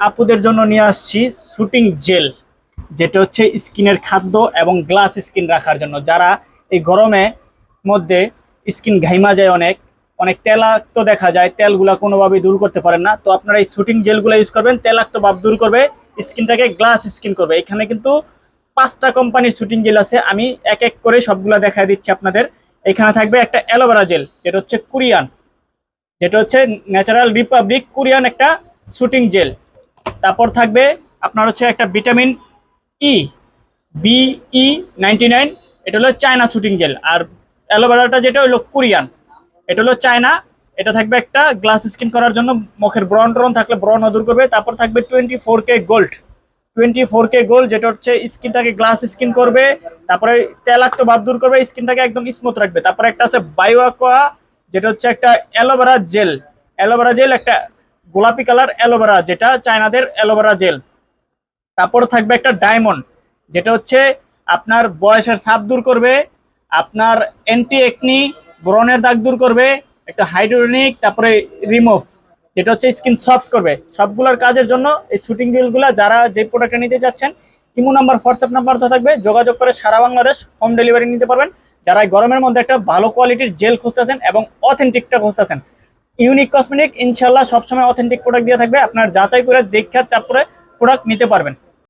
আপুদের জন্য নিয়ে আসছি শুটিং জেল, যেটা হচ্ছে স্কিনের খাদ্য এবং গ্লাস স্কিন রাখার জন্য। যারা এই গরমে মধ্যে স্কিন ঘাইমা যায়, অনেক অনেক তেলাক্ত দেখা যায়, তেলগুলা কোনোভাবেই দূর করতে পারেন না, তো আপনারা এই শুটিং জেলগুলো ইউজ করবেন। তেলাক্ত ভাব দূর করবে, স্কিনটাকে গ্লাস স্কিন করবে। এখানে কিন্তু 5টা কোম্পানির শুটিং জেল আছে, আমি এক এক করে সবগুলা দেখায় দিচ্ছি আপনাদের। এখানে থাকবে একটা অ্যালোভেরা জেল, যেটা হচ্ছে কোরিয়ান, যেটা হচ্ছে ন্যাচারাল রিপাবলিক কোরিয়ান একটা শুটিং জেল। তারপর থাকবে আপনার হচ্ছে একটা ভিটামিন ই, BE99, এটা হলো চায়না শুটিং জেল। আর অ্যালোভেরাটা যেটা হলো কোরিয়ান, এটা হলো চায়না। এটা থাকবে একটা গ্লাস স্কিন করার জন্য, মুখের ব্রণ ট্রন থাকলে ব্রণ দূর করবে। তারপর থাকবে 24K গোল্ড, 24K গোল্ড, যেটা হচ্ছে স্কিনটাকে গ্লাস স্কিন করবে, তারপরে তেলাক্ত ভাব দূর করবে, স্কিনটাকে একদম স্মুথ রাখবে। তারপরে একটা আছে বায়ো অ্যাকোয়া, যেটা হচ্ছে একটা অ্যালোভেরা জেল, অ্যালোভেরা জেল একটা গোলাপি কালার অ্যালোভেরা, যেটা চায়নাদের অ্যালোভেরা জেল। তারপর থাকবে একটা ডায়মন্ড, যেটা হচ্ছে আপনার বয়সের ছাপ দূর করবে, আপনার অ্যান্টি একনি ব্রণের দাগ দূর করবে, একটা হাইড্রোনিক, তারপরে রিমুভ, যেটা হচ্ছে স্কিন সফট করবে। সবগুলোর কাজের জন্য এই শুটিং জেলগুলো যারা যে প্রোডাক্টটা নিতে যাচ্ছেন, ইমো নাম্বার হোয়াটসঅ্যাপ নাম্বার তো থাকবে, যোগাযোগ করে সারা বাংলাদেশ হোম ডেলিভারি নিতে পারবেন। যারা গরমের মধ্যে একটা ভালো কোয়ালিটির জেল খুঁজতেছেন এবং অথেন্টিকটা খুঁজতেছেন, ইউনিক কসমেটিক ইনশাল্লাহ সবসময় অথেন্টিক প্রোডাক্ট দিয়ে থাকবে। আপনার যাচাই করে দেখা চাপ করে প্রোডাক্ট নিতে পারবেন।